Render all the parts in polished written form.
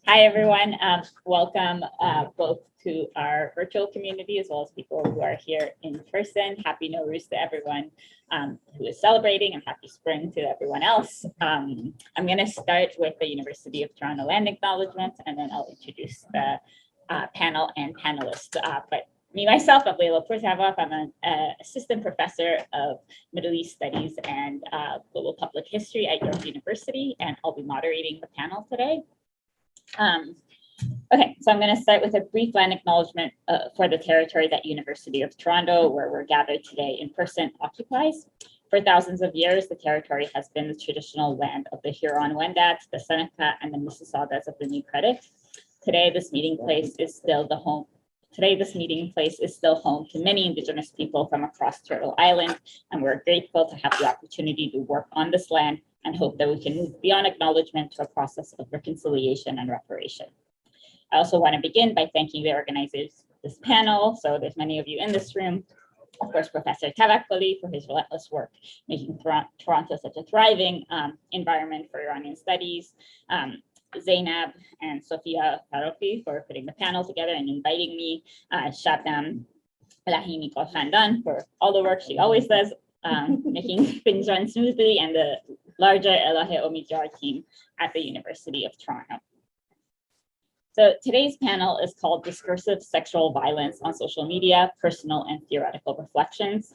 Hi, everyone. Welcome both to our virtual community as well as people who are here in person. Happy Nowruz to everyone who is celebrating, and happy spring to everyone else. I'm going to start with the University of Toronto land acknowledgement, and then I'll introduce the panel and panelists. But me, myself, I'm Leila Pourtavaf. I'm an assistant professor of Middle East Studies and Global Public History at York University, and I'll be moderating the panel today. Okay, so I'm going to start with a brief land acknowledgement for the territory that University of Toronto, where we're gathered today in person, occupies. For thousands of years, the territory has been the traditional land of the Huron-Wendat, the Seneca, and the Mississaugas of the New Credit. Today, this meeting place is still home to many Indigenous people from across Turtle Island, and we're grateful to have the opportunity to work on this land and hope that we can move beyond acknowledgement to a process of reconciliation and reparation. I also want to begin by thanking the organizers of this panel. So there's many of you in this room. Of course, Professor Tavakkoli for his relentless work making Toronto such a thriving environment for Iranian studies. Zainab and Sophia Farouki for putting the panel together and inviting me. Shabnam Elahé for all the work she always does, making things run smoothly, and the larger Elahé Omidyar team at the University of Toronto. So today's panel is called Discursive Sexual Violence on Social Media, Personal and Theoretical Reflections.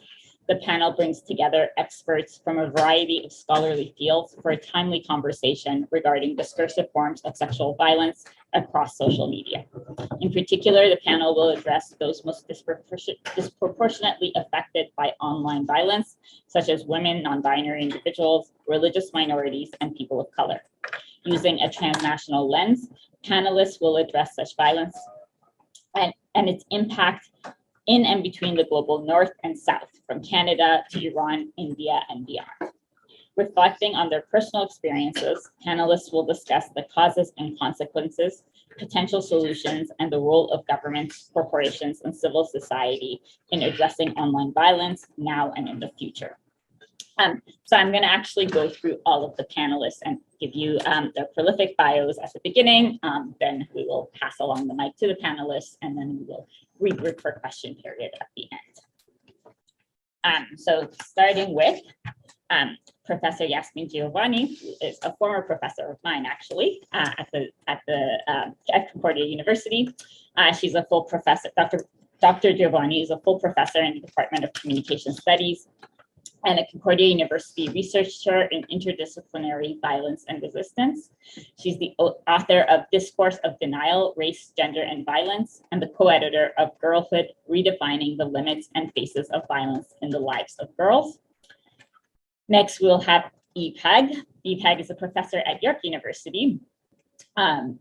The panel brings together experts from a variety of scholarly fields for a timely conversation regarding discursive forms of sexual violence across social media. In particular, the panel will address those most disproportionately affected by online violence, such as women, non-binary individuals, religious minorities, and people of color. Using a transnational lens, panelists will address such violence and its impact in and between the global north and south, from Canada to Iran, India, and beyond. Reflecting on their personal experiences, panelists will discuss the causes and consequences, potential solutions, and the role of governments, corporations, and civil society in addressing online violence now and in the future. So I'm going to actually go through all of the panelists and give you their prolific bios at the beginning. Then we will pass along the mic to the panelists, and then we will regroup for question period at the end. So starting with Professor Yasmin Jiwaniis, who is a former professor of mine, actually, at Concordia University. She's a full professor. Dr. Jiwaniis is a full professor in the Department of Communication Studies and a Concordia University researcher in interdisciplinary violence and resistance. She's the author of Discourse of Denial, Race, Gender, and Violence, and the co-editor of Girlhood, Redefining the Limits and Faces of Violence in the Lives of Girls. Next, we'll have Haque. Haque is a professor at York University and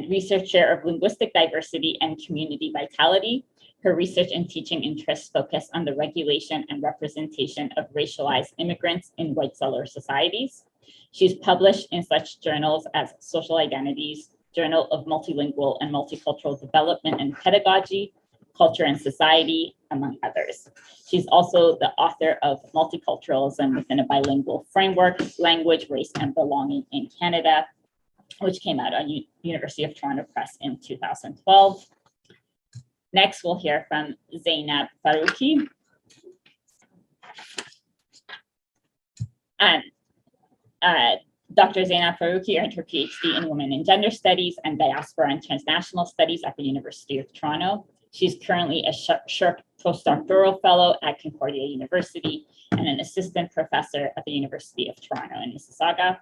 researcher of linguistic diversity and community vitality. Her research and teaching interests focus on the regulation and representation of racialized immigrants in white settler societies. She's published in such journals as Social Identities, Journal of Multilingual and Multicultural Development and Pedagogy, Culture and Society, among others. She's also the author of Multiculturalism Within a Bilingual Framework, Language, Race, and Belonging in Canada, which came out on University of Toronto Press in 2012. Next, we'll hear from Zainab Farouki. Dr. Zainab Farouki earned her PhD in Women and Gender Studies and Diaspora and Transnational Studies at the University of Toronto. She's currently a SSHRC postdoctoral fellow at Concordia University and an assistant professor at the University of Toronto in Mississauga.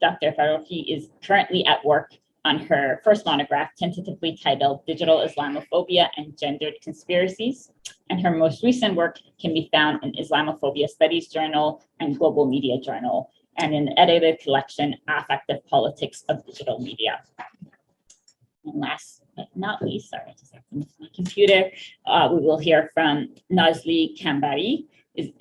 Dr. Farouki is currently at work on her first monograph, tentatively titled Digital Islamophobia and Gendered Conspiracies. And her most recent work can be found in Islamophobia Studies Journal and Global Media Journal, and in the edited collection, Affective Politics of Digital Media. And last but not least, sorry, I just have to move my computer, we will hear from Nazli Kambari,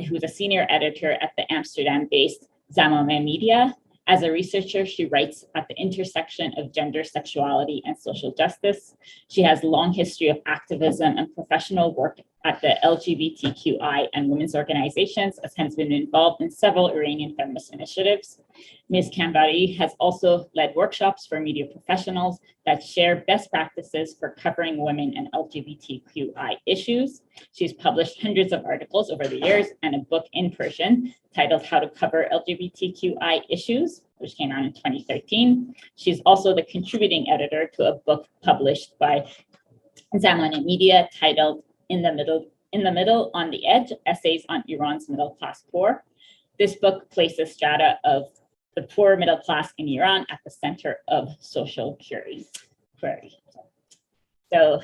who's a senior editor at the Amsterdam-based Zamame Media. As a researcher, she writes at the intersection of gender, sexuality, and social justice. She has a long history of activism and professional work at the LGBTQI and women's organizations, and has been involved in several Iranian feminist initiatives. Ms. Kambari has also led workshops for media professionals that share best practices for covering women and LGBTQI issues. She's published hundreds of articles over the years and a book in Persian titled How to Cover LGBTQI Issues, which came out in 2013. She's also the contributing editor to a book published by Zaman Media titled In the Middle, on the Edge, Essays on Iran's Middle Class Poor. This book places strata of the poor middle class in Iran at the center of social query. So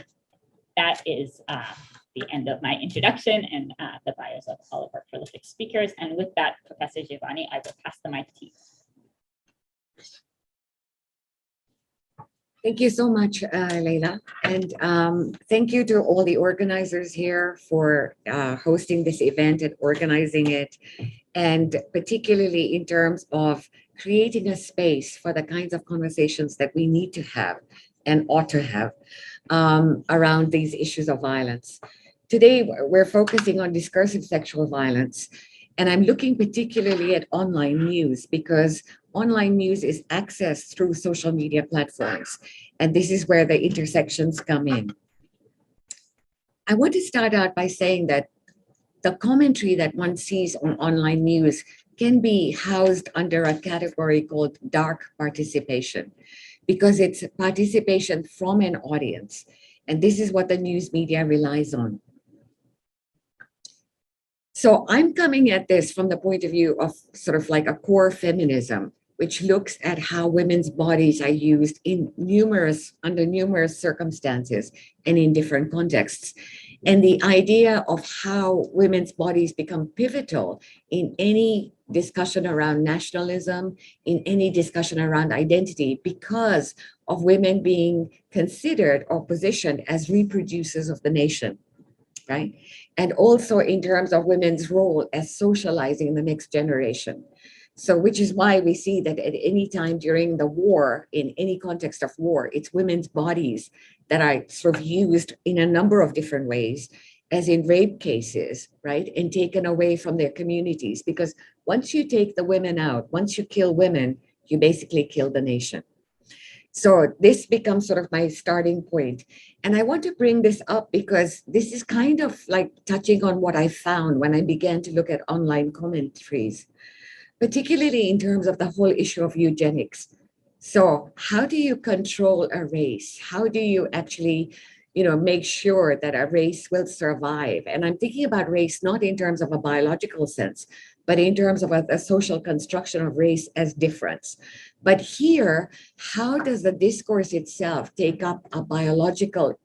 that is the end of my introduction and the bios of all of our prolific speakers. And with that, Professor Jiwaniis, I will pass the mic to you. Thank you so much, Leila. And thank you to all the organizers here for hosting this event and organizing it. And particularly in terms of creating a space for the kinds of conversations that we need to have and ought to have around these issues of violence. Today, we're focusing on discursive sexual violence. And I'm looking particularly at online news because online news is accessed through social media platforms. And this is where the intersections come in. I want to start out by saying that the commentary that one sees on online news can be housed under a category called dark participation, because it's participation from an audience. And this is what the news media relies on. So I'm coming at this from the point of view of sort of like a core feminism, which looks at how women's bodies are used under numerous circumstances and in different contexts. And the idea of how women's bodies become pivotal in any discussion around nationalism, in any discussion around identity, because of women being considered or positioned as reproducers of the nation, right? And also in terms of women's role as socializing the next generation. So which is why we see that at any time during the war, in any context of war, it's women's bodies that are sort of used in a number of different ways, as in rape cases, right? And taken away from their communities. Because once you take the women out, once you kill women, you basically kill the nation. So this becomes sort of my starting point. And I want to bring this up because this is kind of like touching on what I found when I began to look at online commentaries, particularly in terms of the whole issue of eugenics. So how do you control a race? How do you actually, make sure that a race will survive? And I'm thinking about race not in terms of a biological sense, but in terms of a social construction of race as difference. But here, how does the discourse itself take up a biologically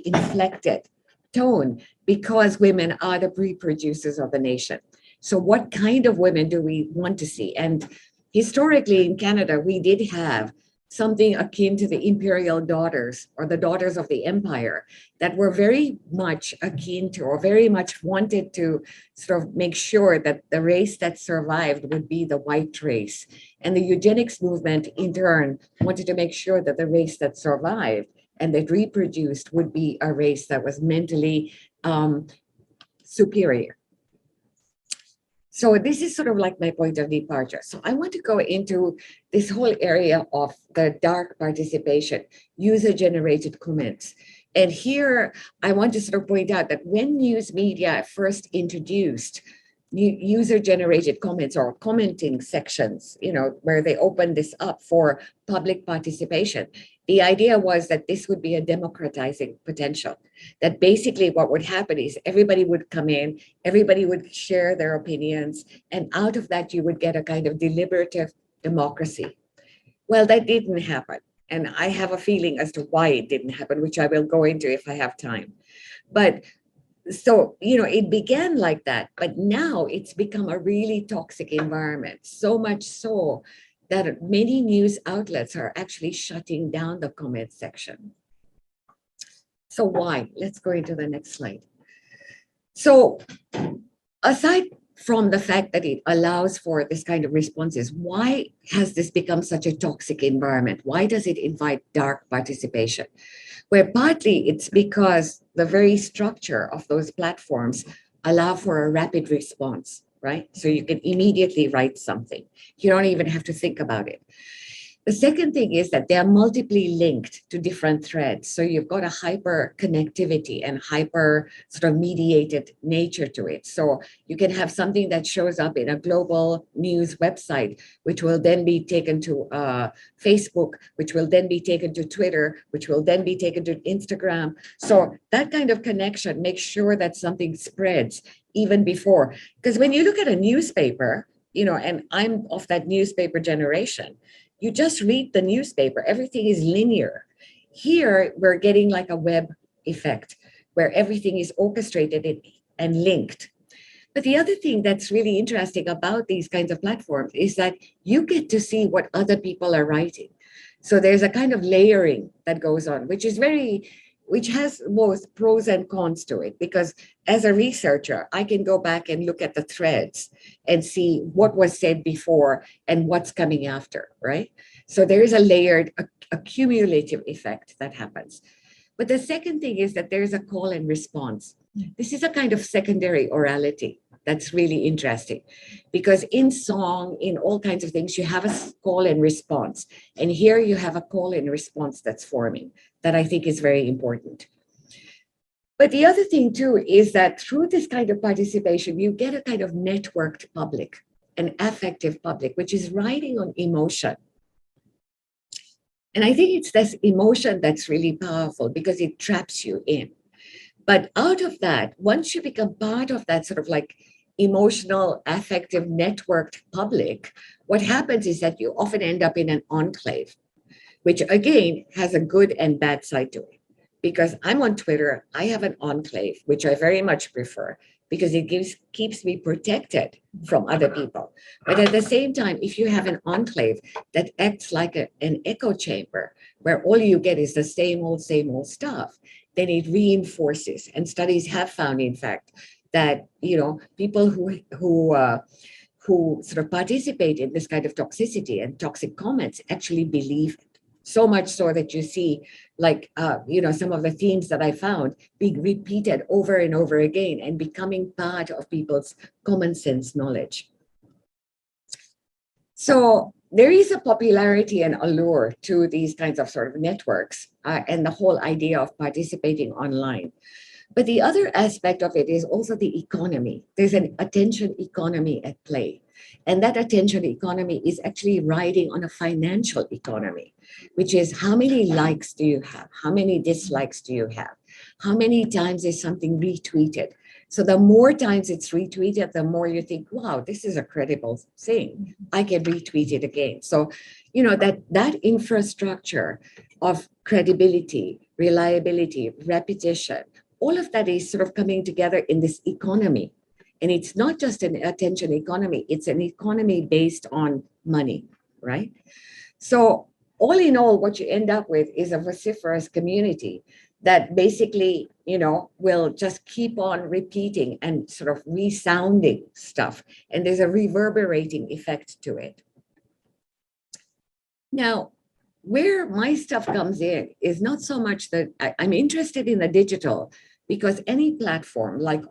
inflected tone because women are the reproducers of the nation? So what kind of women do we want to see? And historically in Canada, we did have something akin to the imperial daughters or the daughters of the empire that were very much akin to or very much wanted to sort of make sure that the race that survived would be the white race. And the eugenics movement in turn wanted to make sure that the race that survived and that reproduced would be a race that was mentally superior. So this is sort of like my point of departure. So I want to go into this whole area of the dark participation, user-generated comments. And here I want to sort of point out that when news media first introduced user-generated comments or commenting sections, where they opened this up for public participation, the idea was that this would be a democratizing potential, that basically what would happen is everybody would come in, everybody would share their opinions, and out of that you would get a kind of deliberative democracy. Well, that didn't happen. And I have a feeling as to why it didn't happen, which I will go into if I have time. But so, it began like that, but now it's become a really toxic environment, so much so that many news outlets are actually shutting down the comment section. So why? Let's go into the next slide. So aside from the fact that it allows for this kind of responses, why has this become such a toxic environment? Why does it invite dark participation? Where partly it's because the very structure of those platforms allow for a rapid response, right? So you can immediately write something. You don't even have to think about it. The second thing is that they are multiply linked to different threads. So you've got a hyper connectivity and hyper sort of mediated nature to it. So you can have something that shows up in a global news website, which will then be taken to Facebook, which will then be taken to Twitter, which will then be taken to Instagram. So that kind of connection makes sure that something spreads even before. Because when you look at a newspaper, you know, and I'm of that newspaper generation, you just read the newspaper, everything is linear. Here, we're getting like a web effect where everything is orchestrated and linked. But the other thing that's really interesting about these kinds of platforms is that you get to see what other people are writing. So there's a kind of layering that goes on, which has both pros and cons to it, because as a researcher, I can go back and look at the threads and see what was said before and what's coming after, right? So there is a layered, a cumulative effect that happens. But the second thing is that there's a call and response. This is a kind of secondary orality that's really interesting, because in song, in all kinds of things, you have a call and response. And here you have a call and response that's forming that I think is very important. But the other thing too is that through this kind of participation, you get a kind of networked public, an affective public, which is riding on emotion. And I think it's this emotion that's really powerful because it traps you in. But out of that, once you become part of that sort of like emotional, affective, networked public, what happens is that you often end up in an enclave, which again has a good and bad side to it. Because I'm on Twitter, I have an enclave, which I very much prefer because it keeps me protected from other people. But at the same time, if you have an enclave that acts like an echo chamber, where all you get is the same old stuff, then it reinforces. And studies have found, in fact, that people who sort of participate in this kind of toxicity and toxic comments actually believe it. So much so that you see, like, some of the themes that I found being repeated over and over again and becoming part of people's common sense knowledge. So there is a popularity and allure to these kinds of sort of networks and the whole idea of participating online. But the other aspect of it is also the economy. There's an attention economy at play. And that attention economy is actually riding on a financial economy, which is how many likes do you have? How many dislikes do you have? How many times is something retweeted? So the more times it's retweeted, the more you think, wow, this is a credible thing. I can retweet it again. So, that infrastructure of credibility, reliability, repetition, all of that is sort of coming together in this economy. And it's not just an attention economy, it's an economy based on money, right? So all in all, what you end up with is a vociferous community that basically, will just keep on repeating and sort of resounding stuff. And there's a reverberating effect to it. Now, where my stuff comes in is not so much that I'm interested in the digital, because any platform like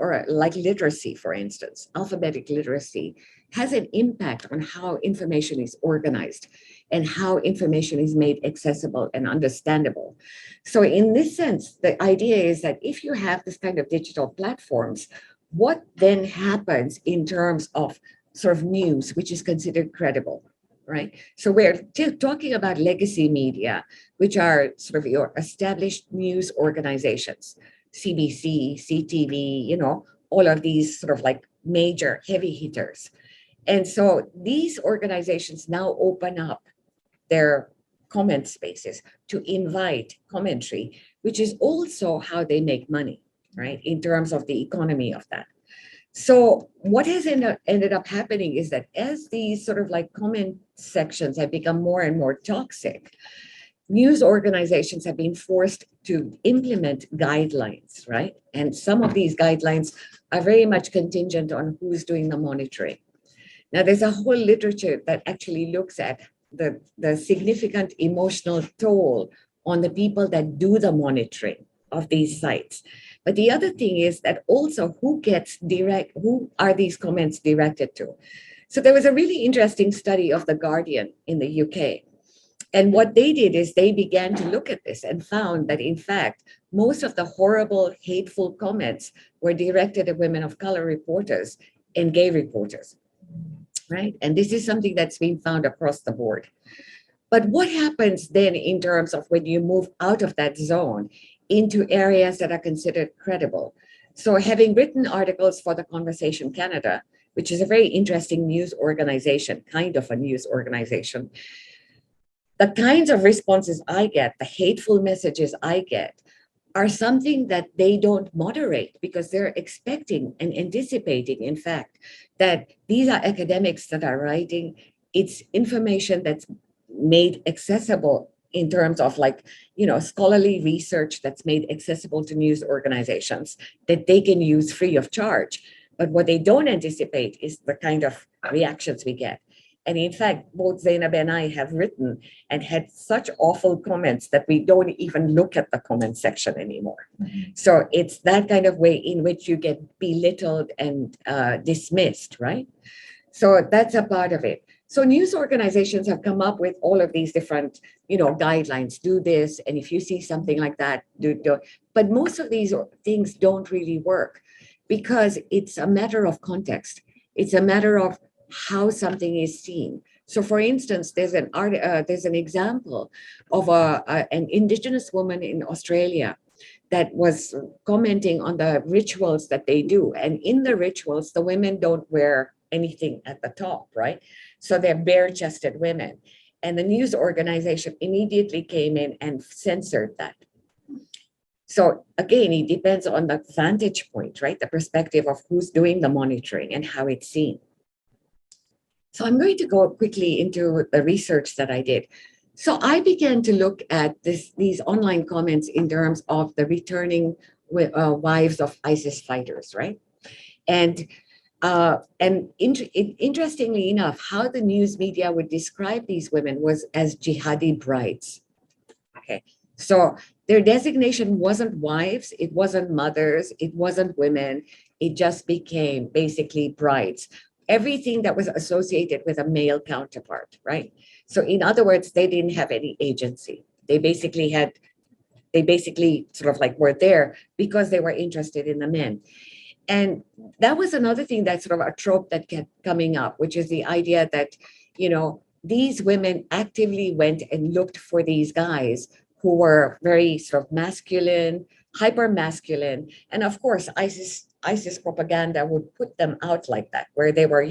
literacy, for instance, alphabetic literacy, has an impact on how information is organized and how information is made accessible and understandable. So in this sense, the idea is that if you have this kind of digital platforms, what then happens in terms of sort of news, which is considered credible? Right. So we're talking about legacy media, which are sort of your established news organizations, CBC, CTV, all of these sort of like major heavy hitters. And so these organizations now open up their comment spaces to invite commentary, which is also how they make money, right, in terms of the economy of that. So what has ended up happening is that as these sort of like comment sections have become more and more toxic, news organizations have been forced to implement guidelines, right? And some of these guidelines are very much contingent on who's doing the monitoring. Now, there's a whole literature that actually looks at the significant emotional toll on the people that do the monitoring of these sites. But the other thing is that also who are these comments directed to? So there was a really interesting study of The Guardian in the UK. And what they did is they began to look at this and found that, in fact, most of the horrible, hateful comments were directed at women of color reporters and gay reporters, right? And this is something that's been found across the board. But what happens then in terms of when you move out of that zone into areas that are considered credible? So having written articles for The Conversation Canada, which is a very interesting news organization, kind of a news organization, the kinds of responses I get, the hateful messages I get, are something that they don't moderate because they're expecting and anticipating, in fact, that these are academics that are writing. It's information that's made accessible in terms of scholarly research that's made accessible to news organizations that they can use free of charge. But what they don't anticipate is the kind of reactions we get. And in fact, both Zainab and I have written and had such awful comments that we don't even look at the comment section anymore. Mm-hmm. So it's that kind of way in which you get belittled and dismissed, right? So that's a part of it. So news organizations have come up with all of these different, guidelines. Do this, and if you see something like that, do. But most of these things don't really work because it's a matter of context. It's a matter of how something is seen. So, for instance, there's an example of an Indigenous woman in Australia that was commenting on the rituals that they do. And in the rituals, the women don't wear anything at the top, right? So they're bare-chested women. And the news organization immediately came in and censored that. So again, it depends on the vantage point, right? The perspective of who's doing the monitoring and how it's seen. So I'm going to go quickly into the research that I did. So I began to look at these online comments in terms of the returning wives of ISIS fighters, right? And interestingly enough, how the news media would describe these women was as jihadi brides. Okay, so their designation wasn't wives, it wasn't mothers, it wasn't women, it just became basically brides. Everything that was associated with a male counterpart, right? So in other words, they didn't have any agency. They basically sort of were there because they were interested in the men. And that was another thing that's sort of a trope that kept coming up, which is the idea that, these women actively went and looked for these guys who were very sort of masculine, hyper masculine. And of course, ISIS propaganda would put them out like that, where they were,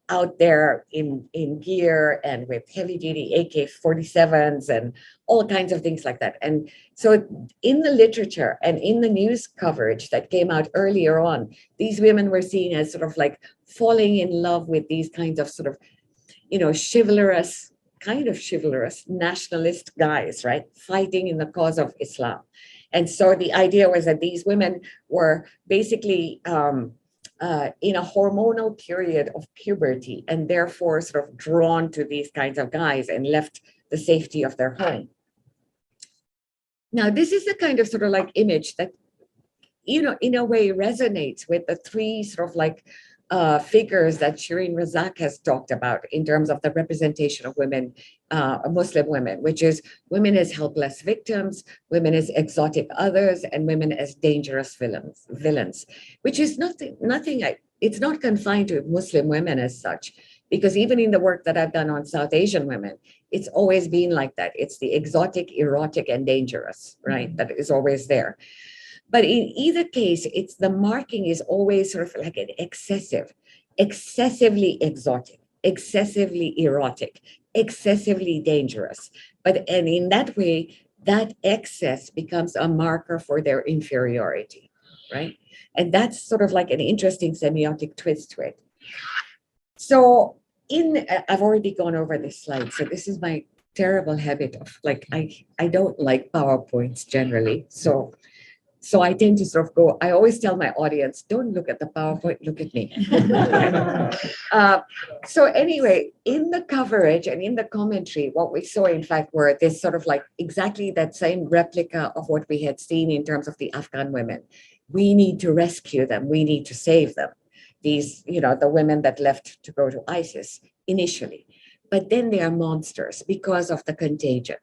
out there in gear and with heavy duty AK-47s and all kinds of things like that. And so in the literature and in the news coverage that came out earlier on, these women were seen as sort of falling in love with these kinds of sort of, chivalrous nationalist guys, right? Fighting in the cause of Islam. And so the idea was that these women were basically in a hormonal period of puberty and therefore sort of drawn to these kinds of guys and left the safety of their home. Now, this is the kind of sort of image that, in a way resonates with the three sort of figures that Shireen Razak has talked about in terms of the representation of women, Muslim women, which is women as helpless victims, women as exotic others, and women as dangerous villains, which is it's not confined to Muslim women as such, because even in the work that I've done on South Asian women, it's always been like that. It's the exotic, erotic, and dangerous, right? Mm-hmm. That is always there. But in either case, it's the marking is always sort of like an excessively exotic, excessively erotic, excessively dangerous. And in that way, that excess becomes a marker for their inferiority, right? And that's sort of like an interesting semiotic twist to it. So I've already gone over this slide. So this is my terrible habit of I don't like PowerPoints generally. So I tend to sort of I always tell my audience, don't look at the PowerPoint, look at me. So anyway, in the coverage and in the commentary, what we saw, in fact, were this sort of exactly that same replica of what we had seen in terms of the Afghan women. we need to rescue them, we need to save them. These, the women that left to go to ISIS initially. But then they are monsters because of the contagion.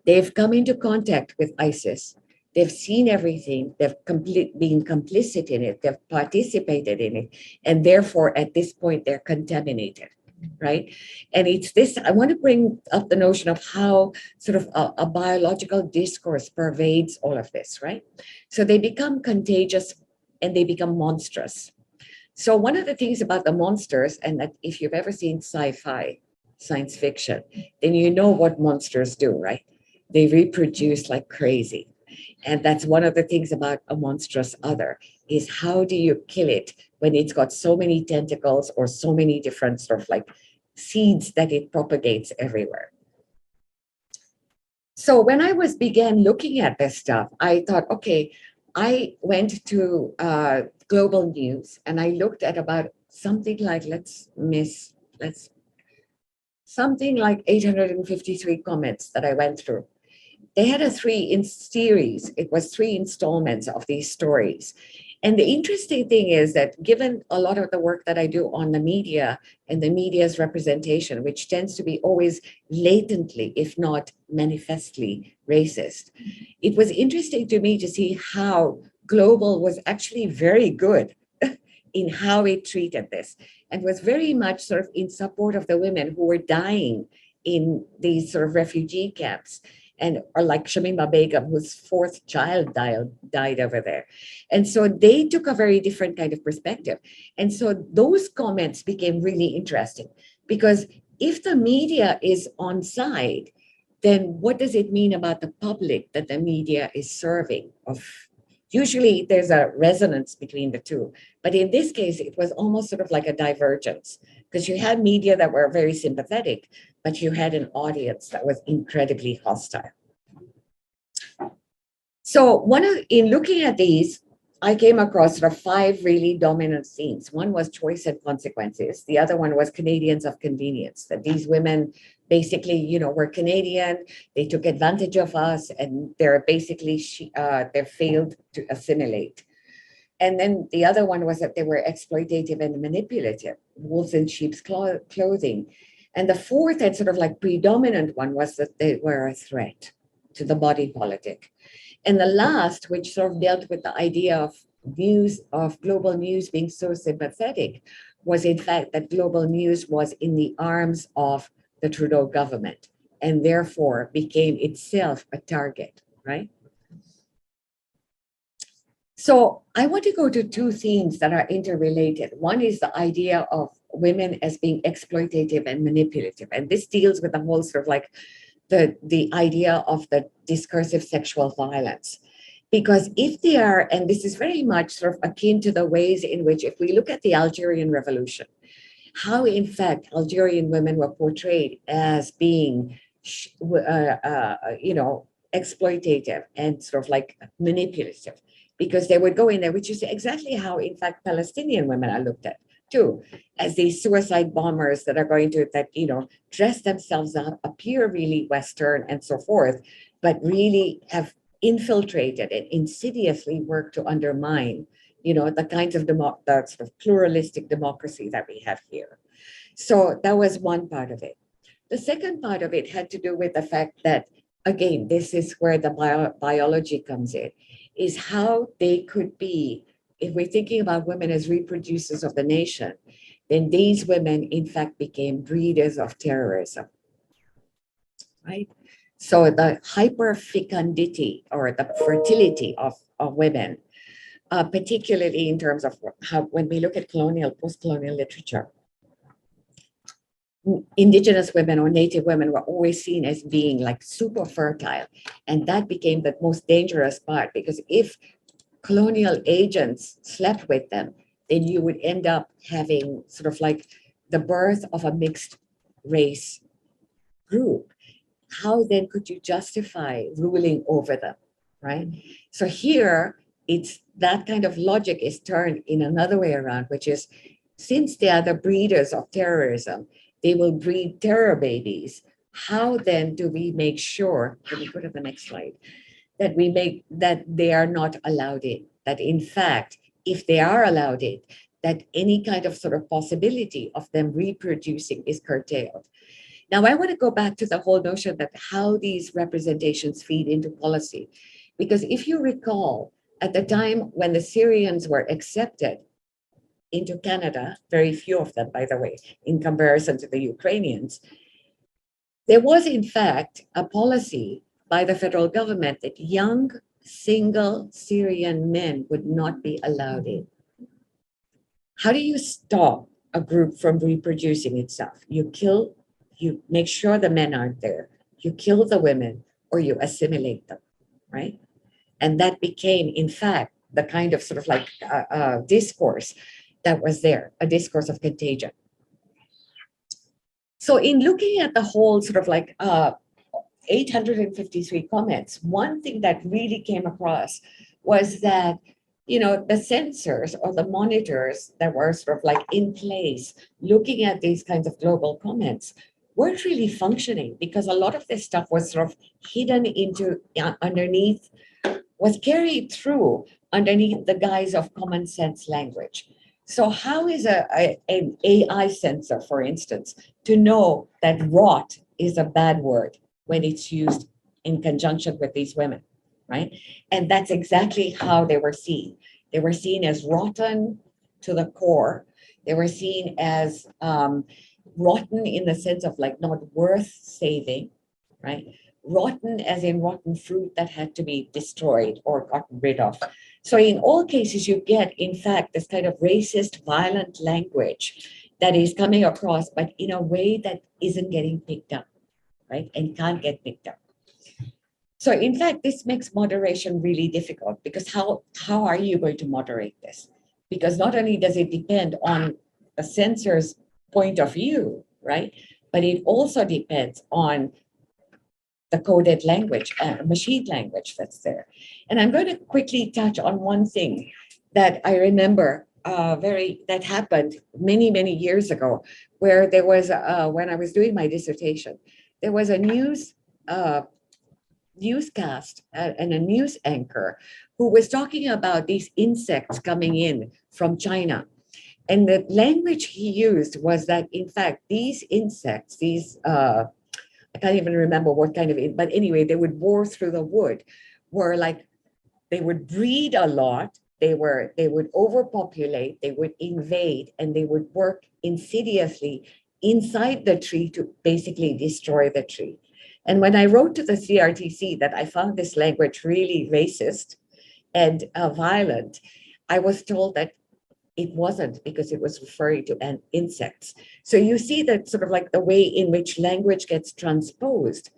They've come into contact with ISIS. They've seen everything. They've been complicit in it. They've participated in it. And therefore, at this point, they're contaminated, right? And it's this, I want to bring up the notion of how sort of a biological discourse pervades all of this, right? So they become contagious and they become monstrous. So one of the things about the monsters, and that if you've ever seen sci-fi, science fiction, then you know what monsters do, right? They reproduce like crazy. And that's one of the things about a monstrous other, is how do you kill it when it's got so many tentacles or so many different sort of like seeds that it propagates everywhere. So when I began looking at this stuff, I thought, okay, I went to Global News and I looked at about something like, something like 853 comments that I went through. They had a series. It was 3 installments of these stories. And the interesting thing is that given a lot of the work that I do on the media and the media's representation, which tends to be always latently, if not manifestly racist, it was interesting to me to see how Global was actually very good in how it treated this and was very much sort of in support of the women who were dying in these sort of refugee camps. And or like Shamima Begum, whose 4th child died over there. And so they took a very different kind of perspective. And so those comments became really interesting because if the media is on side, then what does it mean about the public that the media is serving? Usually there's a resonance between the two. But in this case, it was almost sort of like a divergence because you had media that were very sympathetic, but you had an audience that was incredibly hostile. So in looking at these, I came across sort of 5 really dominant themes. One was choice and consequences. The other one was Canadians of convenience, that these women basically, were Canadian, they took advantage of us, and they're basically, they failed to assimilate. And then the other one was that they were exploitative and manipulative, wolves in sheep's clothing. And the fourth and sort of like predominant one was that they were a threat to the body politic. And the last, which sort of dealt with the idea of Global News being so sympathetic, was in fact that Global News was in the arms of the Trudeau government and therefore became itself a target, right? So I want to go to 2 themes that are interrelated. One is the idea of women as being exploitative and manipulative. And this deals with the whole sort of like the idea of the discursive sexual violence. Because if they are, and this is very much sort of akin to the ways in which, if we look at the Algerian Revolution, how in fact Algerian women were portrayed as being, exploitative and sort of like manipulative, because they would go in there, which is exactly how in fact Palestinian women are looked at too, as these suicide bombers that are going to, dress themselves up, appear really Western and so forth, but really have infiltrated and insidiously worked to undermine, the kinds of the sort of pluralistic democracy that we have here. So that was one part of it. The second part of it had to do with the fact that, again, this is where the biology comes in, is how they could be, if we're thinking about women as reproducers of the nation, then these women, in fact, became breeders of terrorism, right? So the hyperfecundity or the fertility of women, particularly in terms of how, when we look at post-colonial literature, Indigenous women or Native women were always seen as being like super fertile. And that became the most dangerous part, because if colonial agents slept with them, then you would end up having sort of like the birth of a mixed race group. How then could you justify ruling over them, right? So here, it's that kind of logic is turned in another way around, which is, since they are the breeders of terrorism, they will breed terror babies. How then do we make sure, let me go to the next slide, that we make that they are not allowed in, that in fact, if they are allowed it, that any kind of sort of possibility of them reproducing is curtailed. Now, I want to go back to the whole notion that how these representations feed into policy. Because if you recall, at the time when the Syrians were accepted into Canada, very few of them, by the way, in comparison to the Ukrainians, there was in fact a policy by the federal government that young single Syrian men would not be allowed in. How do you stop a group from reproducing itself? You make sure the men aren't there, you kill the women, or you assimilate them, right? And that became, in fact, the kind of sort of like discourse that was there, a discourse of contagion. So in looking at the whole sort of like 853 comments, one thing that really came across was that, the sensors or the monitors that were sort of like in place, looking at these kinds of global comments, weren't really functioning because a lot of this stuff was sort of hidden into underneath, was carried through underneath the guise of common sense language. So how is an AI sensor, for instance, to know that rot is a bad word when it's used in conjunction with these women, right? And that's exactly how they were seen. They were seen as rotten to the core. They were seen as rotten in the sense of like not worth saving, right? Rotten as in rotten fruit that had to be destroyed or gotten rid of. So in all cases, you get, in fact, this kind of racist, violent language that is coming across, but in a way that isn't getting picked up, right? And can't get picked up. So in fact, this makes moderation really difficult because how are you going to moderate this? Because not only does it depend on the censor's point of view, right? But it also depends on the coded language, machine language that's there. And I'm going to quickly touch on one thing that I remember that happened many, many years ago, where there was, when I was doing my dissertation, there was a newscast and a news anchor who was talking about these insects coming in from China. And the language he used was that, in fact, these insects, I can't even remember what kind of it, but anyway, they would bore through the wood, were like, they would breed a lot, they would overpopulate, they would invade, and they would work insidiously inside the tree to basically destroy the tree. And when I wrote to the CRTC that I found this language really racist and violent, I was told that it wasn't, because it was referring to insects. So you see that sort of like the way in which language gets transposed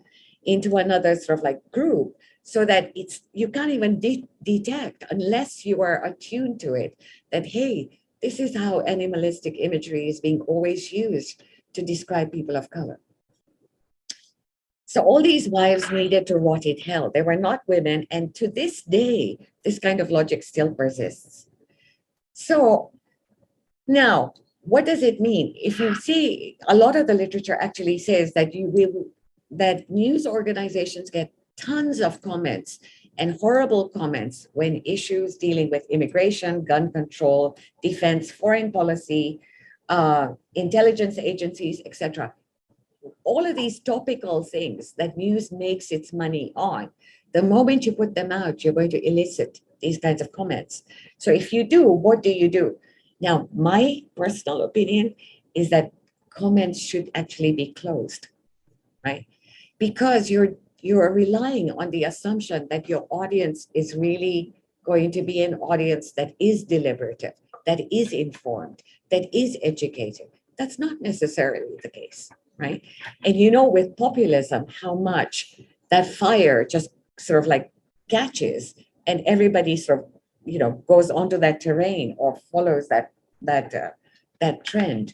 into another sort of like group, so that you can't even detect, unless you are attuned to it, that, hey, this is how animalistic imagery is being always used to describe people of color. So all these wives needed to rot in hell. They were not women. And to this day, this kind of logic still persists. So now, what does it mean? If you see, a lot of the literature actually says that that news organizations get tons of comments and horrible comments when issues dealing with immigration, gun control, defense, foreign policy, intelligence agencies, etc. All of these topical things that news makes its money on, the moment you put them out, you're going to elicit these kinds of comments. So if you do, what do you do? Now, my personal opinion is that comments should actually be closed, right? Because you're relying on the assumption that your audience is really going to be an audience that is deliberative, that is informed, that is educated. That's not necessarily the case, right? And with populism, how much that fire just sort of like catches and everybody sort of, goes onto that terrain or follows that trend.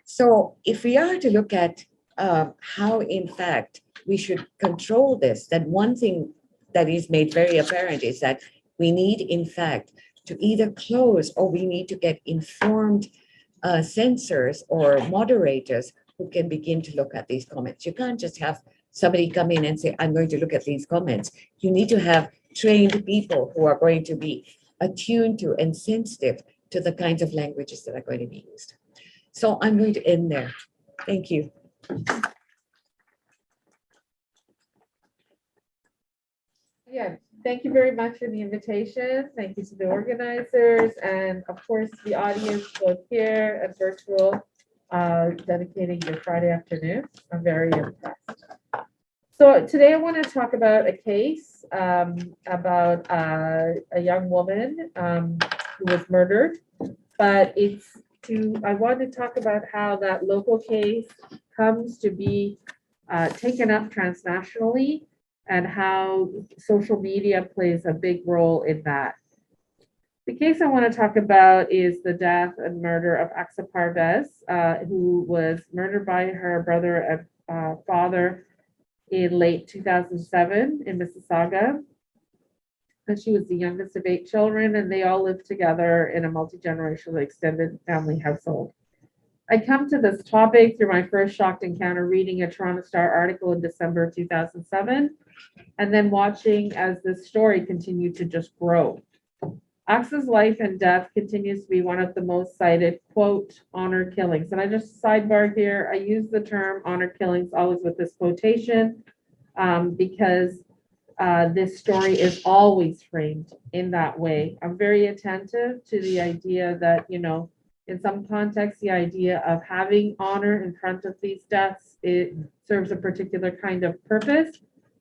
So if we are to look at how, in fact, we should control this, then one thing that is made very apparent is that we need, in fact, to either close or we need to get informed censors or moderators who can begin to look at these comments. You can't just have somebody come in and say, I'm going to look at these comments. You need to have trained people who are going to be attuned to and sensitive to the kinds of languages that are going to be used. So I'm going to end there. Thank you. Yeah, thank you very much for the invitation. Thank you to the organizers and of course the audience both here and virtual, dedicating your Friday afternoon. I'm very impressed. So today I want to talk about a case about a young woman who was murdered, but I want to talk about how that local case comes to be taken up transnationally and how social media plays a big role in that. The case I want to talk about is the death and murder of Aqsa Parvez, who was murdered by her brother and father in late 2007 in Mississauga. And she was the youngest of 8 children, and they all lived together in a multi-generational extended family household. I come to this topic through my first shocked encounter reading a Toronto Star article in December 2007, and then watching as this story continued to just grow. Aqsa's life and death continues to be one of the most cited, quote, honor killings. And I just sidebar here, I use the term honor killings always with this quotation because this story is always framed in that way. I'm very attentive to the idea that, you know, in some contexts, the idea of having honor in front of these deaths, it serves a particular kind of purpose.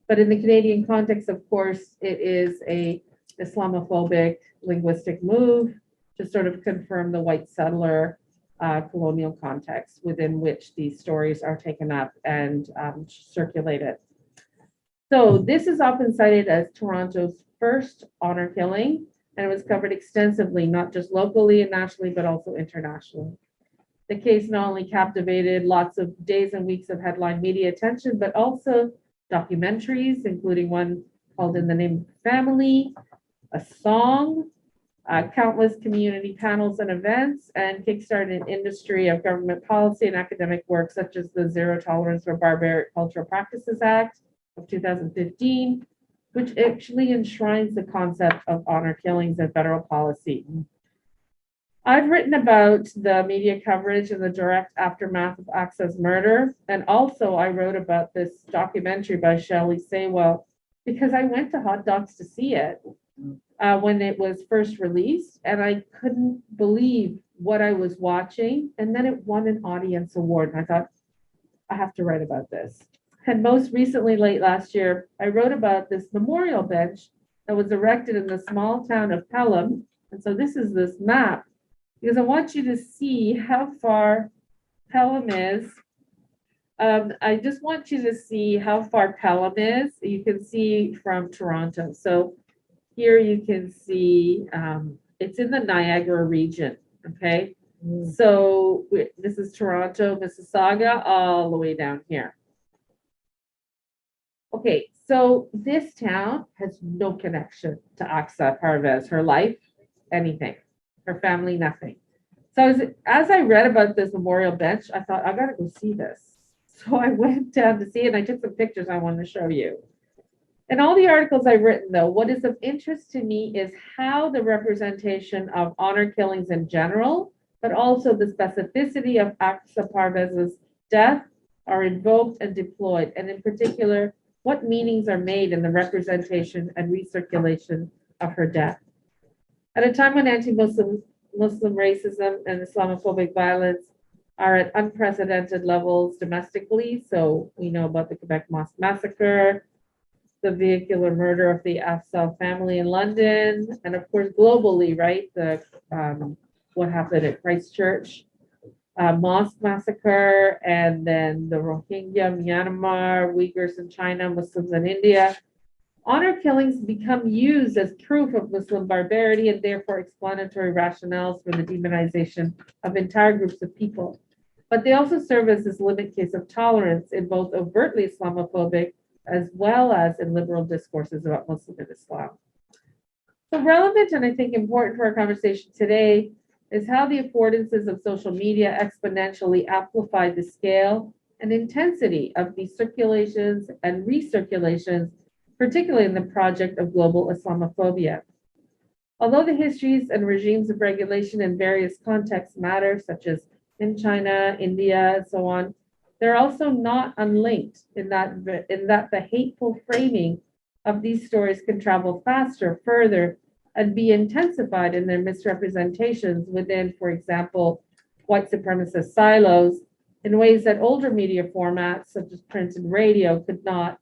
But in the Canadian context, of course, it is a Islamophobic linguistic move to sort of confirm the white settler colonial context within which these stories are taken up and circulated. So this is often cited as Toronto's first honor killing, and it was covered extensively, not just locally and nationally, but also internationally. The case not only captivated lots of days and weeks of headline media attention, but also documentaries, including one called In the Name of Family, a song, countless community panels and events, and kickstarted an industry of government policy and academic work, such as the Zero Tolerance for Barbaric Cultural Practices Act of 2015, which actually enshrines the concept of honor killings in federal policy. I've written about the media coverage and the direct aftermath of Aqsa's murder, and also I wrote about this documentary by Shelley Saywell because I went to Hot Docs to see it when it was first released, and I couldn't believe what I was watching, and then it won an audience award, and I thought, I have to write about this. And most recently, late last year, I wrote about this memorial bench that was erected in the small town of Pelham. And so this is this map, because I want you to see how far Pelham is. I just want you to see how far Pelham is. You can see from Toronto. So here you can see it's in the Niagara region, okay? So this is Toronto, Mississauga, all the way down here. Okay, so this town has no connection to Aqsa Parvez, her life, anything, her family, nothing. So as I read about this memorial bench, I thought, I gotta go see this. So I went down to see it, and I took some pictures I wanted to show you. In all the articles I've written, though, what is of interest to me is how the representation of honor killings in general, but also the specificity of Aqsa Parvez's death are invoked and deployed, and in particular, what meanings are made in the representation and recirculation of her death. At a time when anti-Muslim racism and Islamophobic violence are at unprecedented levels domestically, so we know about the Quebec Mosque Massacre, the vehicular murder of the Afzal family in London, and of course globally, right, the what happened at Christchurch, Mosque Massacre, and then the Rohingya, Myanmar, Uyghurs in China, Muslims in India. Honor killings become used as proof of Muslim barbarity and therefore explanatory rationales for the demonization of entire groups of people. But they also serve as this limit case of tolerance in both overtly Islamophobic as well as in liberal discourses about Muslim and Islam. So relevant and I think important for our conversation today is how the affordances of social media exponentially amplify the scale and intensity of these circulations and recirculations, particularly in the project of global Islamophobia. Although the histories and regimes of regulation in various contexts matter, such as in China, India, and so on, they're also not unlinked in that the hateful framing of these stories can travel faster, further, and be intensified in their misrepresentations within, for example, white supremacist silos in ways that older media formats, such as print and radio, could not.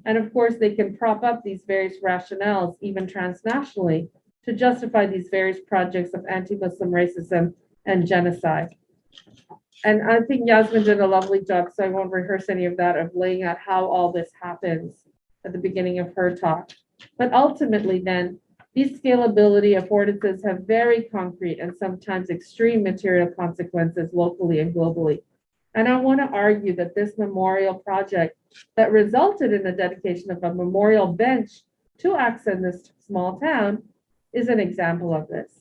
And of course, they can prop up these various rationales, even transnationally, to justify these various projects of anti-Muslim racism and genocide. And I think Yasmin did a lovely job, so I won't rehearse any of that, of laying out how all this happens at the beginning of her talk. But ultimately then, these scalability affordances have very concrete and sometimes extreme material consequences locally and globally. And I want to argue that this memorial project that resulted in the dedication of a memorial bench to Aqsa in this small town is an example of this.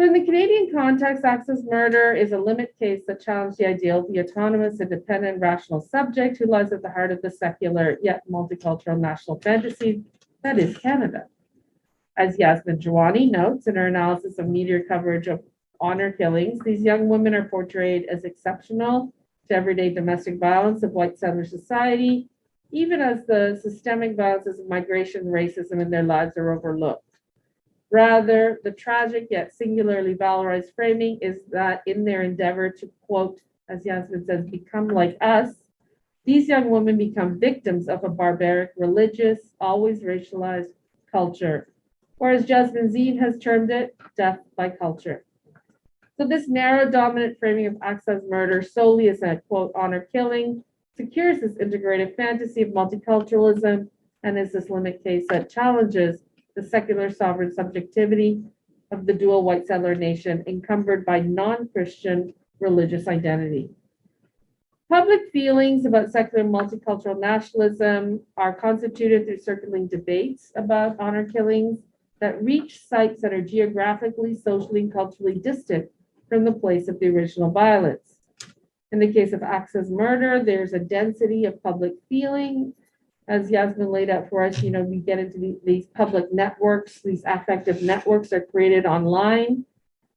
So in the Canadian context, Aqsa's murder is a limit case that challenged the ideal of the autonomous, independent, rational subject who lies at the heart of the secular yet multicultural national fantasy that is Canada. As Yasmin Jiwaniis notes in her analysis of media coverage of honor killings, these young women are portrayed as exceptional to everyday domestic violence of white settler society, even as the systemic violences of migration and racism in their lives are overlooked. Rather, the tragic yet singularly valorized framing is that in their endeavor to, quote, as Yasmin says, become like us, these young women become victims of a barbaric, religious, always racialized culture, or as Jasmine Zine has termed it, death by culture. So this narrow, dominant framing of Aqsa's murder solely as a, quote, honor killing secures this integrated fantasy of multiculturalism and is this limit case that challenges the secular sovereign subjectivity of the dual white settler nation encumbered by non-Christian religious identity. Public feelings about secular multicultural nationalism are constituted through circling debates about honor killings that reach sites that are geographically, socially, and culturally distant from the place of the original violence. In the case of Aqsa's murder, there's a density of public feeling. As Yasmin laid out for us, we get into these public networks, these affective networks are created online,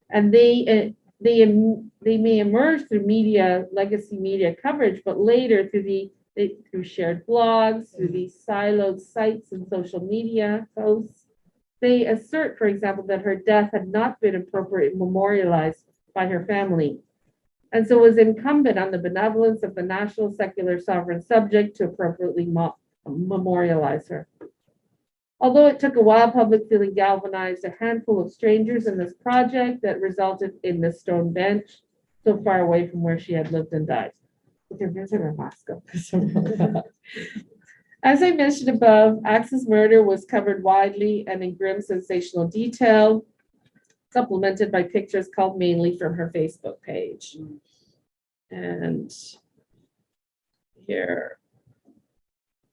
and they may emerge through media, legacy media coverage, but later through shared blogs, through these siloed sites and social media posts. They assert, for example, that her death had not been appropriately memorialized by her family, and so it was incumbent on the benevolence of the national secular sovereign subject to appropriately memorialize her. Although it took a while, public feeling galvanized a handful of strangers in this project that resulted in the stone bench so far away from where she had lived and died. As I mentioned above, Aqsa's murder was covered widely and in grim sensational detail, supplemented by pictures culled mainly from her Facebook page. And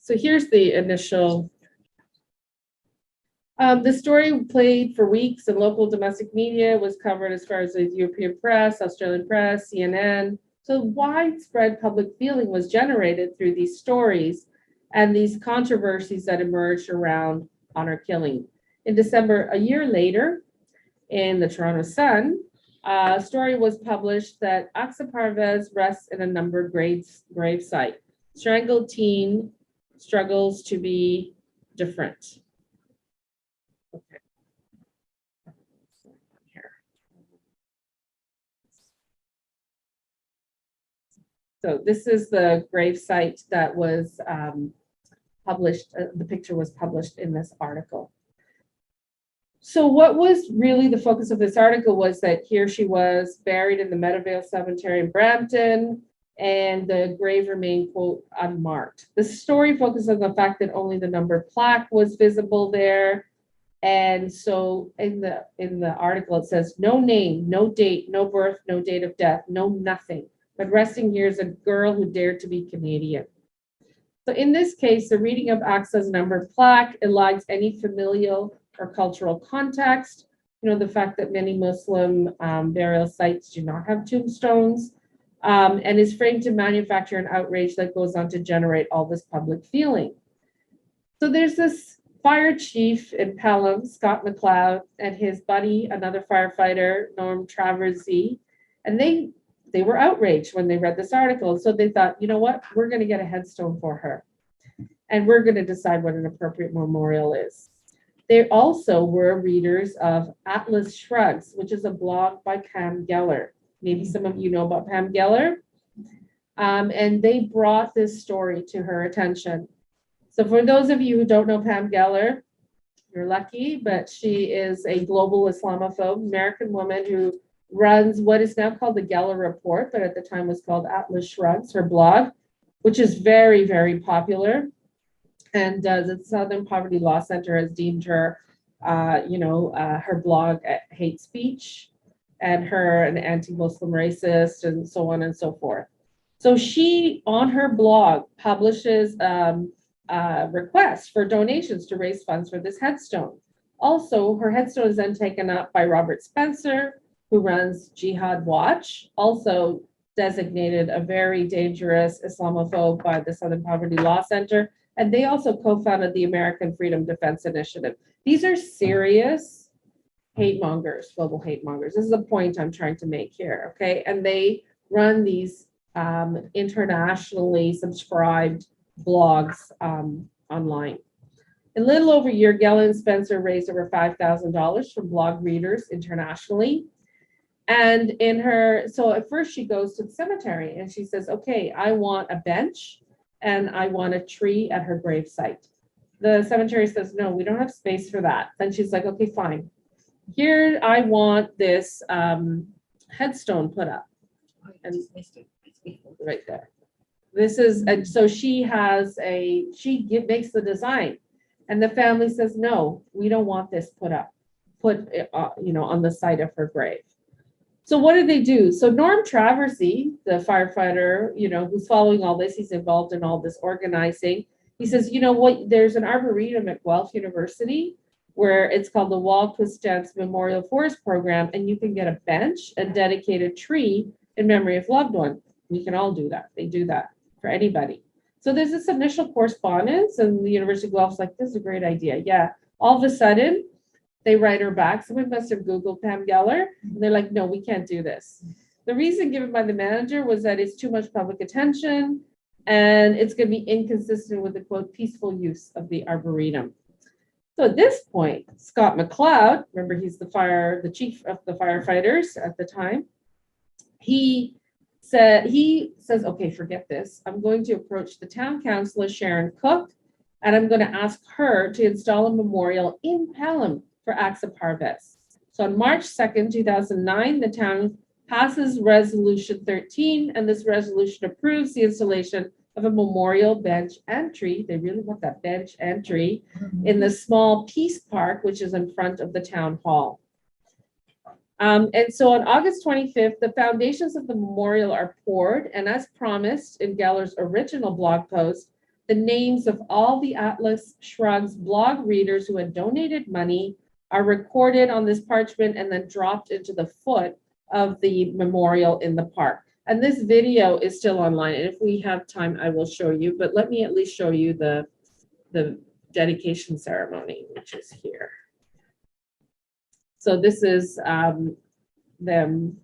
here's the initial. The story played for weeks in local domestic media, was covered as far as the European press, Australian press, CNN. So widespread public feeling was generated through these stories and these controversies that emerged around honor killing. In December, a year later, in the Toronto Sun, a story was published that Aqsa Parvez rests in a numbered grave site. Strangled teen struggles to be different. Okay. Here. So this is the grave site that was published. The picture was published in this article. So what was really the focus of this article was that here she was buried in the Meadowvale Cemetery in Brampton, and the grave remained, quote, unmarked. The story focused on the fact that only the numbered plaque was visible there. And so in the article, it says, no name, no date, no birth, no date of death, no nothing, but resting here is a girl who dared to be Canadian. So in this case, the reading of Aqsa's numbered plaque elides any familial or cultural context. The fact that many Muslim burial sites do not have tombstones, and is framed to manufacture an outrage that goes on to generate all this public feeling. So there's this fire chief in Pelham, Scott McLeod, and his buddy, another firefighter, Norm Traversy, and they were outraged when they read this article. So they thought, you know what, we're going to get a headstone for her, and we're going to decide what an appropriate memorial is. They also were readers of Atlas Shrugs, which is a blog by Pam Geller. Maybe some of you know about Pam Geller. And they brought this story to her attention. So for those of you who don't know Pam Geller, you're lucky, but she is a global Islamophobe American woman who runs what is now called the Geller Report, but at the time was called Atlas Shrugs, her blog, which is very, very popular. And the Southern Poverty Law Center has deemed her, her blog hate speech, and her an anti-Muslim racist, and so on and so forth. So she, on her blog, publishes requests for donations to raise funds for this headstone. Also, her headstone is then taken up by Robert Spencer, who runs Jihad Watch, also designated a very dangerous Islamophobe by the Southern Poverty Law Center. And they also co-founded the American Freedom Defense Initiative. These are serious hate mongers, global hate mongers. This is a point I'm trying to make here, okay? And they run these internationally subscribed blogs online. In a little over a year, Geller and Spencer raised over $5,000 from blog readers internationally. And so at first she goes to the cemetery and she says, okay, I want a bench and I want a tree at her gravesite. The cemetery says, no, we don't have space for that. Then she's like, okay, fine. Here, I want this headstone put up. And right there. This is, and so she makes the design. And the family says, no, we don't want this put on the site of her grave. So what did they do? So Norm Traversy, the firefighter, who's following all this, he's involved in all this organizing. He says, you know what, there's an arboretum at Guelph University where it's called the Wall Constance Memorial Forest Program, and you can get a bench and dedicate a tree in memory of loved one. We can all do that. They do that for anybody. So there's this initial correspondence, and the University of Guelph's like, this is a great idea. Yeah. All of a sudden, they write her back. Someone must have Googled Pam Geller. And they're like, no, we can't do this. The reason given by the manager was that it's too much public attention and it's going to be inconsistent with the quote, peaceful use of the arboretum. So at this point, Scott McLeod, remember he's the chief of the firefighters at the time, he says, okay, forget this. I'm going to approach the town councilor, Sharon Cook, and I'm going to ask her to install a memorial in Pelham for Aqsa Parvez. So on March 2nd, 2009, the town passes Resolution 13, and this resolution approves the installation of a memorial bench and tree. They really want that bench and tree in the small Peace Park, which is in front of the town hall. And so on August 25th, the foundations of the memorial are poured, and as promised in Geller's original blog post, the names of all the Atlas Shrugs blog readers who had donated money are recorded on this parchment and then dropped into the foot of the memorial in the park. And this video is still online, and if we have time, I will show you, but let me at least show you the dedication ceremony, which is here. So this is them,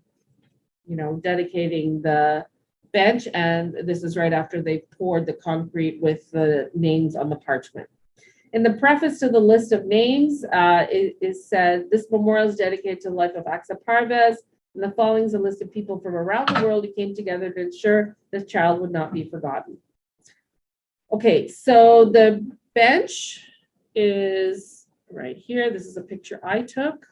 dedicating the bench, and this is right after they poured the concrete with the names on the parchment. In the preface to the list of names, it is said, this memorial is dedicated to the life of Aqsa Parvez, and the following is a list of people from around the world who came together to ensure this child would not be forgotten. Okay, so the bench is right here. This is a picture I took.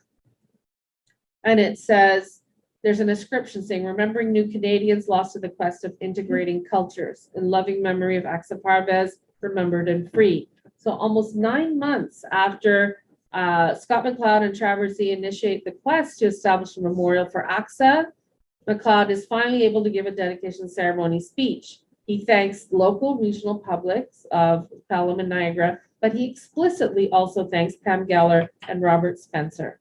And it says, there's an inscription saying, remembering new Canadians lost to the quest of integrating cultures, in loving memory of Aqsa Parvez, remembered and free. So almost 9 months after Scott McLeod and Traversy initiate the quest to establish a memorial for Aqsa, McLeod is finally able to give a dedication ceremony speech. He thanks local regional publics of Pelham and Niagara, but he explicitly also thanks Pam Geller and Robert Spencer.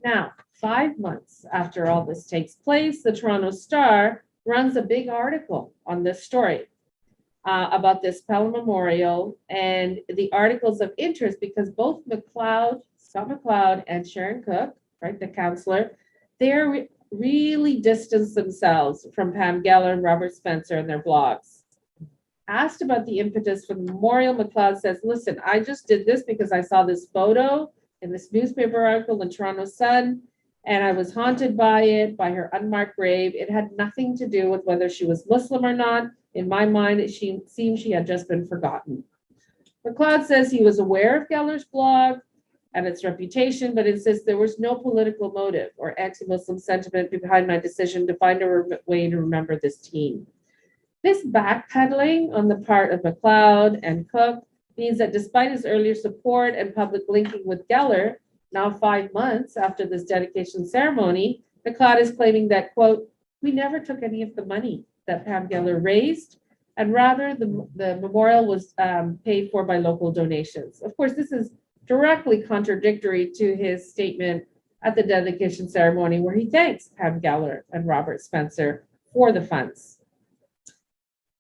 Now, 5 months after all this takes place, the Toronto Star runs a big article on this story. about this Pelham Memorial and the articles of interest, because both Scott McLeod and Sharon Cook, right, the counselor, they're really distanced themselves from Pam Geller and Robert Spencer in their blogs. Asked about the impetus for the memorial, McLeod says, listen, I just did this because I saw this photo in this newspaper article in Toronto Sun, and I was haunted by it, by her unmarked grave. It had nothing to do with whether she was Muslim or not. In my mind, it seemed she had just been forgotten. McLeod says he was aware of Geller's blog and its reputation, but insists there was no political motive or anti-Muslim sentiment behind my decision to find a way to remember this teen. This backpedaling on the part of McLeod and Cook means that despite his earlier support and public linking with Geller, now 5 months after this dedication ceremony, McLeod is claiming that, quote, we never took any of the money that Pam Geller raised, and rather the memorial was paid for by local donations. Of course, this is directly contradictory to his statement at the dedication ceremony where he thanks Pam Geller and Robert Spencer for the funds.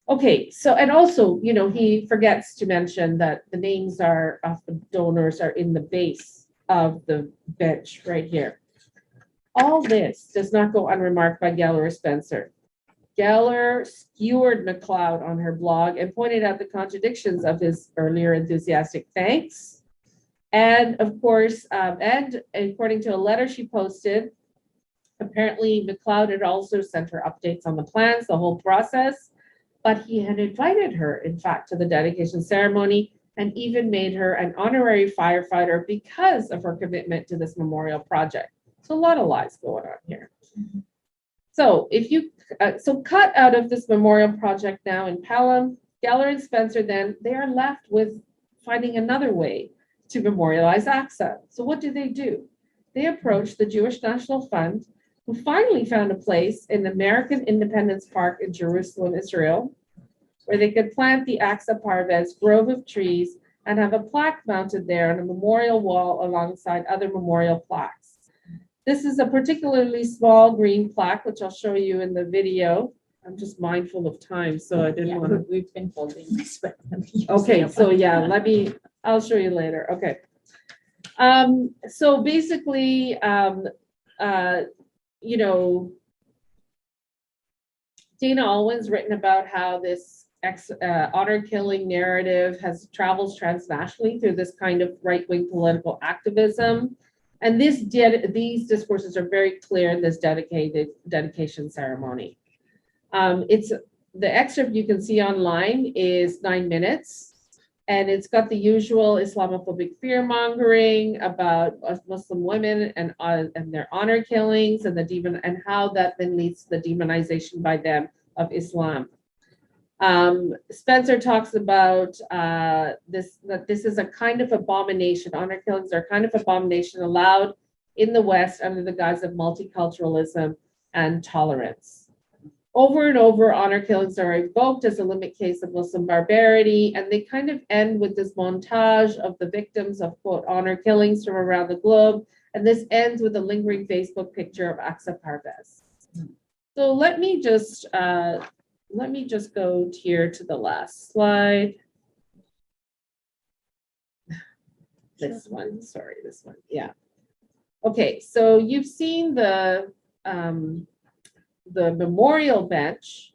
Okay, so, and also, you know, he forgets to mention that the names of the donors are in the base of the bench right here. All this does not go unremarked by Geller or Spencer. Geller skewered McLeod on her blog and pointed out the contradictions of his earlier enthusiastic thanks. And of course, and according to a letter she posted, apparently McLeod had also sent her updates on the plans, the whole process, but he had invited her, in fact, to the dedication ceremony and even made her an honorary firefighter because of her commitment to this memorial project. So a lot of lies going on here. Mm-hmm. So if you, cut out of this memorial project now in Pelham, Geller and Spencer, then they are left with finding another way to memorialize Aqsa. So what do? They approach the Jewish National Fund, who finally found a place in the American Independence Park in Jerusalem, Israel, where they could plant the Aqsa Parvez grove of trees and have a plaque mounted there on a memorial wall alongside other memorial plaques. This is a particularly small green plaque, which I'll show you in the video. I'm just mindful of time, so I didn't want to. We've been holding this. Okay, so yeah, I'll show you later. Okay. So basically, you know, Dana Alwyn's written about how this honor killing narrative travels transnationally through this kind of right-wing political activism. And these discourses are very clear in this dedication ceremony. It's the excerpt you can see online is 9 minutes, and it's got the usual Islamophobic fear mongering about Muslim women and their honor killings and how that then leads to the demonization by them of Islam. Spencer talks about that this is a kind of abomination. Honor killings are a kind of abomination allowed in the West under the guise of multiculturalism and tolerance. Over and over, honor killings are evoked as a limit case of Muslim barbarity, and they kind of end with this montage of the victims of, quote, honor killings from around the globe, and this ends with a lingering Facebook picture of Aqsa Parvez. So let me just go here to the last slide. This one, yeah. Okay, so you've seen the memorial bench.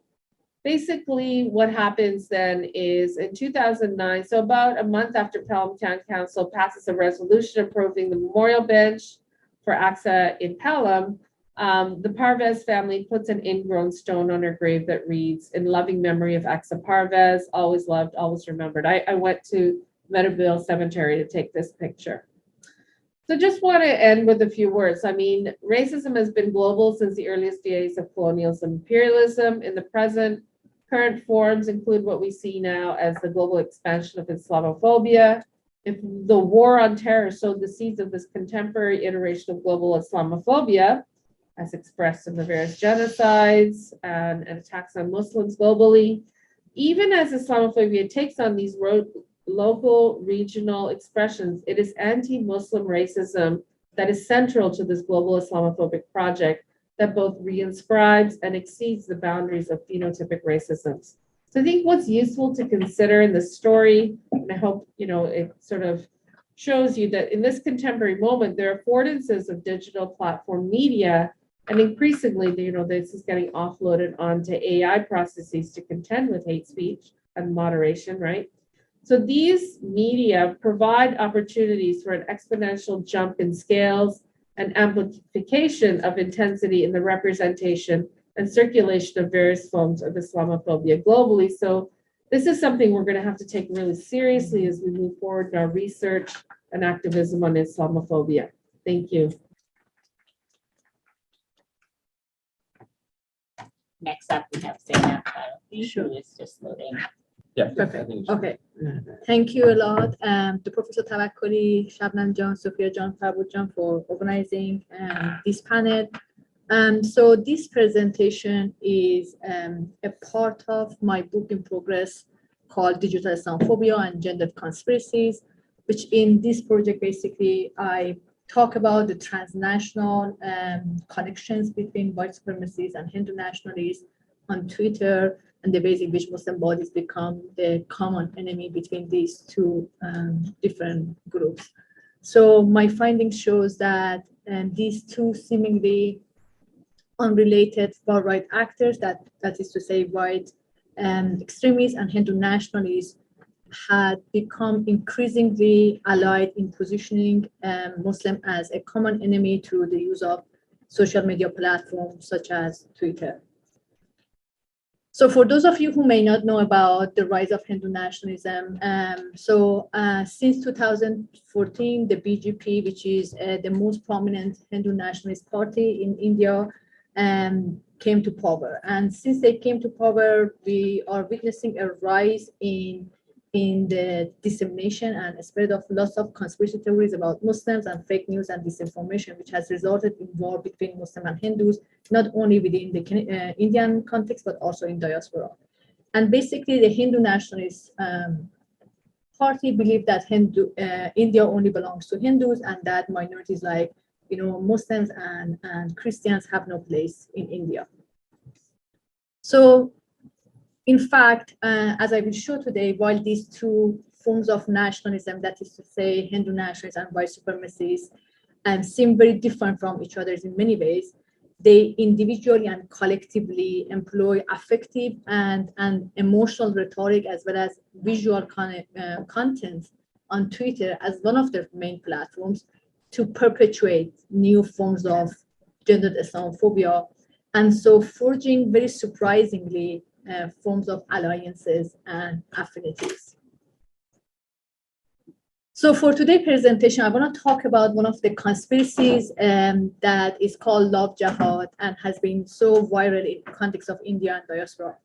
Basically, what happens then is in 2009, so about a month after Pelham Town Council passes a resolution approving the memorial bench for Aqsa in Pelham, the Parvez family puts an ingrown stone on her grave that reads, "In loving memory of Aqsa Parvez, always loved, always remembered." I went to Meadowvale Cemetery to take this picture. So just want to end with a few words. I mean, racism has been global since the earliest days of colonialism and imperialism. In the present, current forms include what we see now as the global expansion of Islamophobia. If the war on terror sowed the seeds of this contemporary iteration of global Islamophobia, as expressed in the various genocides and attacks on Muslims globally, even as Islamophobia takes on these local, regional expressions, it is anti-Muslim racism that is central to this global Islamophobic project that both reinscribes and exceeds the boundaries of phenotypic racisms. So I think what's useful to consider in the story, and I hope, it sort of shows you that in this contemporary moment, there are affordances of digital platform media, and increasingly, this is getting offloaded onto AI processes to contend with hate speech and moderation, right? So these media provide opportunities for an exponential jump in scales and amplification of intensity in the representation and circulation of various forms of Islamophobia globally. So this is something we're going to have to take really seriously as we move forward in our research and activism on Islamophobia. Thank you. Next up, we have Zainab, who is just loading. Yeah. Perfect. Okay. Thank you a lot to Professor Tawakkoli, Shabnam John, Sophia John, Farbud John for organizing this panel. So this presentation is a part of my book in progress called Digital Islamophobia and Gendered Conspiracies, which in this project, basically, I talk about the transnational connections between white supremacists and Hindu nationalists on Twitter, and the ways in which Muslim bodies become the common enemy between these two different groups. So my findings shows that these two seemingly unrelated far-right actors, that is to say white extremists and Hindu nationalists, had become increasingly allied in positioning Muslim as a common enemy through the use of social media platforms such as Twitter. So for those of you who may not know about the rise of Hindu nationalism, since 2014, the BJP, which is the most prominent Hindu nationalist party in India, came to power. And since they came to power, we are witnessing a rise in the dissemination and spread of lots of conspiracy theories about Muslims and fake news and disinformation, which has resulted in war between Muslim and Hindus, not only within the Indian context, but also in diaspora. And basically, the Hindu nationalist party believed that India only belongs to Hindus, and that minorities like Muslims and Christians have no place in India. So in fact, as I will show today, while these two forms of nationalism, that is to say Hindu nationalism and white supremacists, seem very different from each other in many ways, they individually and collectively employ affective and emotional rhetoric as well as visual content on Twitter as one of their main platforms to perpetuate new forms of gendered Islamophobia, and so forging very surprisingly forms of alliances and affinities. So for today's presentation, I want to talk about one of the conspiracies that is called Love Jihad and has been so viral in the context of India and diaspora.